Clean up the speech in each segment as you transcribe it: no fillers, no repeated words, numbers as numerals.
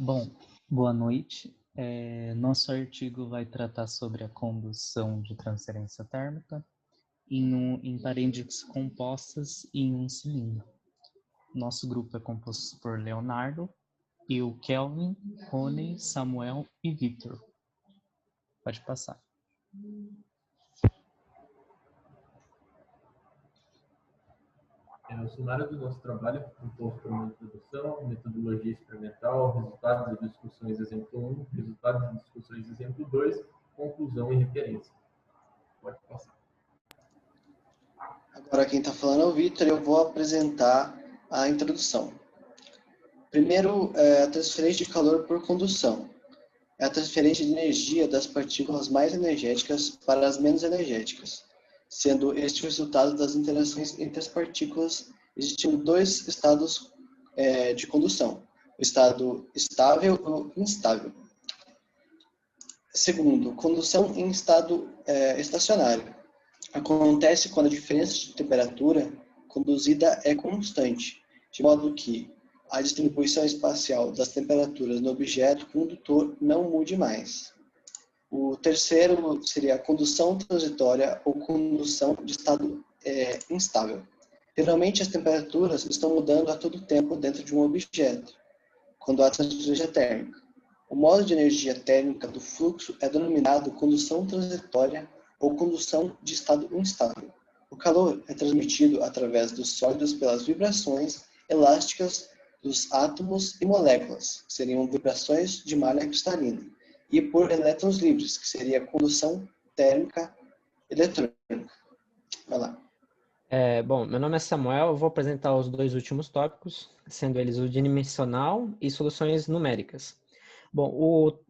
Bom, boa noite. Nosso artigo vai tratar sobre a condução de transferência térmica em paredes compostas e em um cilindro. Nosso grupo é composto por Leonardo, eu, Kelvin, Rony, Samuel e Victor. Pode passar. O sumário do nosso trabalho é composto por uma introdução, metodologia experimental, resultados e discussões exemplo 1, resultados e discussões exemplo 2, conclusão e referência. Pode passar. Agora quem está falando é o Victor e eu vou apresentar a introdução. Primeiro, a transferência de calor por condução. É a transferência de energia das partículas mais energéticas para as menos energéticas, sendo este o resultado das interações entre as partículas, existindo dois estados de condução, o estado estável e o instável. Segundo, condução em estado estacionário. Acontece quando a diferença de temperatura conduzida é constante, de modo que a distribuição espacial das temperaturas no objeto condutor não mude mais. O terceiro seria a condução transitória ou condução de estado instável. Geralmente as temperaturas estão mudando a todo tempo dentro de um objeto, quando há transferência térmica. O modo de energia térmica do fluxo é denominado condução transitória ou condução de estado instável. O calor é transmitido através dos sólidos pelas vibrações elásticas dos átomos e moléculas, que seriam vibrações de malha cristalina, e por elétrons livres, que seria condução térmica eletrônica. Vai lá. Bom, meu nome é Samuel, eu vou apresentar os dois últimos tópicos, sendo eles o dimensional e soluções numéricas. Bom,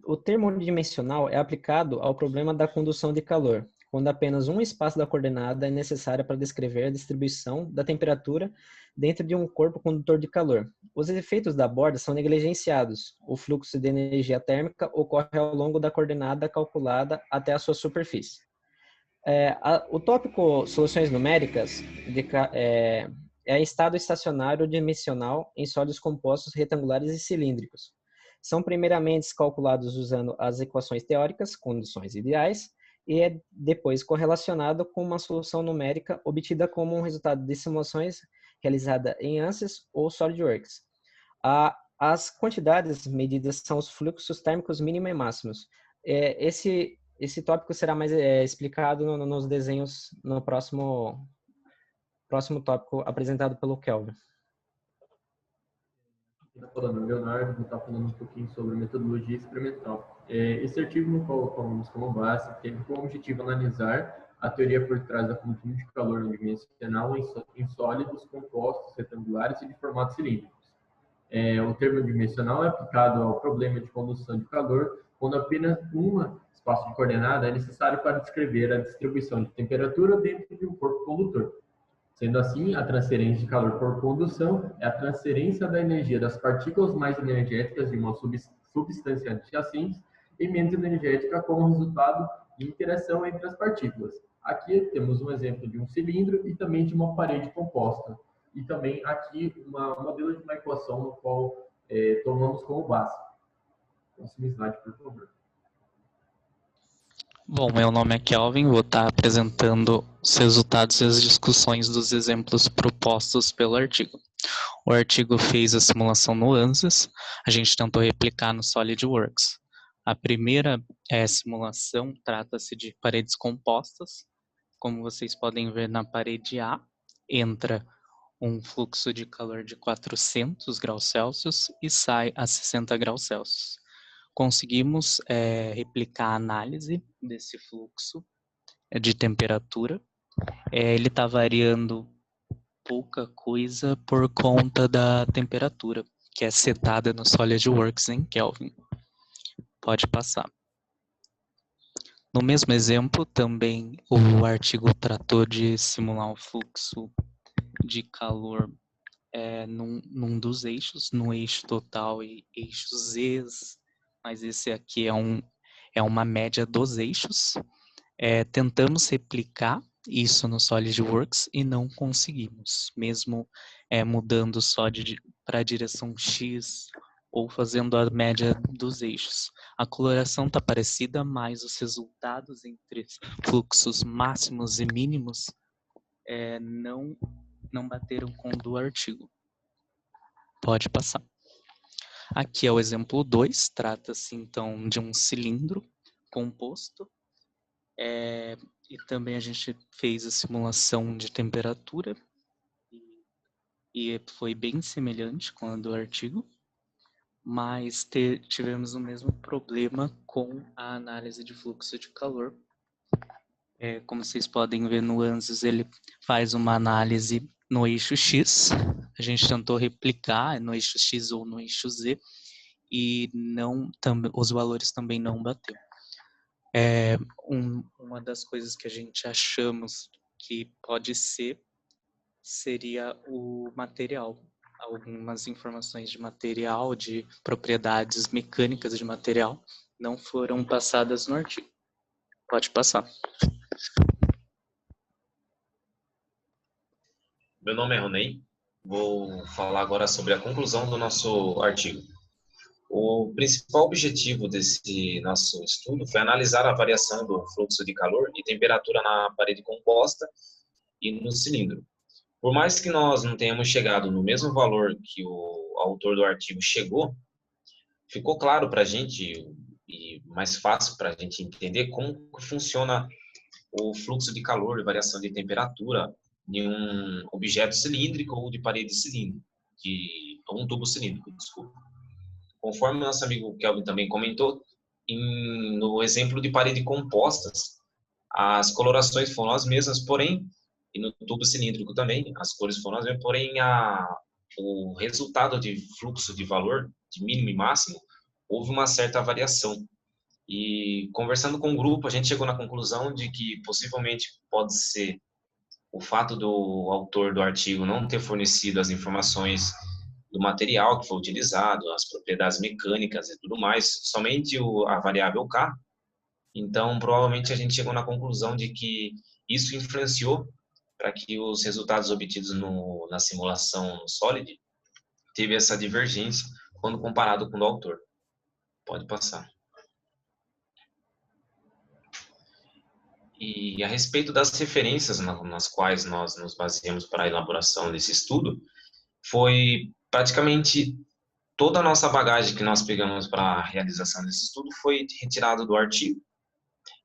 o termo unidimensional é aplicado ao problema da condução de calor, quando apenas um espaço da coordenada é necessário para descrever a distribuição da temperatura dentro de um corpo condutor de calor. Os efeitos da borda são negligenciados. O fluxo de energia térmica ocorre ao longo da coordenada calculada até a sua superfície. O tópico soluções numéricas é estado estacionário dimensional em sólidos compostos retangulares e cilíndricos. São primeiramente calculados usando as equações teóricas, condições ideais, e é depois correlacionado com uma solução numérica obtida como um resultado de simulações realizada em ANSYS ou SolidWorks. As quantidades medidas são os fluxos térmicos mínimos e máximos. Esse tópico será mais explicado nos desenhos no próximo tópico apresentado pelo Kelvin. Está falando Leonardo, vou estar falando um pouquinho sobre metodologia experimental. Esse artigo no qual falamos como base tem como objetivo analisar a teoria por trás da condução de calor não dimensional em sólidos compostos retangulares e de formato cilíndricos. O termo dimensional é aplicado ao problema de condução de calor quando apenas um espaço de coordenada é necessário para descrever a distribuição de temperatura dentro de um corpo condutor. Sendo assim, a transferência de calor por condução é a transferência da energia das partículas mais energéticas de uma substância adjacente e menos energética como resultado de interação entre as partículas. Aqui temos um exemplo de um cilindro e também de uma parede composta. E também aqui um modelo de uma equação no qual tomamos como base. Próximo slide, por favor. Bom, meu nome é Kelvin, vou estar apresentando os resultados e as discussões dos exemplos propostos pelo artigo. O artigo fez a simulação no ANSYS, a gente tentou replicar no SolidWorks. A primeira simulação trata-se de paredes compostas. Como vocês podem ver na parede A, entra um fluxo de calor de 400 graus Celsius e sai a 60 graus Celsius. Conseguimos replicar a análise desse fluxo de temperatura. Ele está variando pouca coisa por conta da temperatura, que é setada no SolidWorks em Kelvin. Pode passar. No mesmo exemplo, também o artigo tratou de simular um fluxo de calor num dos eixos, no eixo total e eixo Z, mas esse aqui é uma média dos eixos. Tentamos replicar isso no SolidWorks e não conseguimos, mesmo mudando só para a direção X ou fazendo a média dos eixos. A coloração está parecida, mas os resultados entre fluxos máximos e mínimos não bateram com o do artigo. Pode passar. Aqui é o exemplo 2, trata-se então de um cilindro composto, e também a gente fez a simulação de temperatura, e foi bem semelhante com a do artigo, mas tivemos o mesmo problema com a análise de fluxo de calor. Como vocês podem ver no ANSYS, ele faz uma análise no eixo X, a gente tentou replicar no eixo X ou no eixo Z, e os valores também não bateu. Uma das coisas que a gente achamos que pode seria o material. Algumas informações de material, de propriedades mecânicas de material, não foram passadas no artigo. Pode passar. Meu nome é Ronei. Vou falar agora sobre a conclusão do nosso artigo. O principal objetivo desse nosso estudo foi analisar a variação do fluxo de calor e temperatura na parede composta e no cilindro. Por mais que nós não tenhamos chegado no mesmo valor que o autor do artigo chegou, ficou claro para a gente e mais fácil para a gente entender como funciona o fluxo de calor e variação de temperatura em um objeto cilíndrico ou de parede cilíndrica, ou um tubo cilíndrico, desculpa. Conforme nosso amigo Kelvin também comentou, no exemplo de parede compostas, as colorações foram as mesmas, porém, e no tubo cilíndrico também, as cores foram as mesmas, porém, o resultado de fluxo de valor, de mínimo e máximo, houve uma certa variação. E conversando com o grupo, a gente chegou na conclusão de que possivelmente pode ser o fato do autor do artigo não ter fornecido as informações do material que foi utilizado, as propriedades mecânicas e tudo mais, somente a variável K. Então, provavelmente a gente chegou na conclusão de que isso influenciou para que os resultados obtidos na simulação no Solid teve essa divergência quando comparado com o do autor. Pode passar. E a respeito das referências nas quais nós nos baseamos para a elaboração desse estudo, foi praticamente toda a nossa bagagem que nós pegamos para a realização desse estudo foi retirado do artigo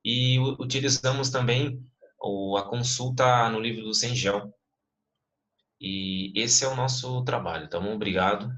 e utilizamos também a consulta no livro do Sengel. E esse é o nosso trabalho. Então, obrigado.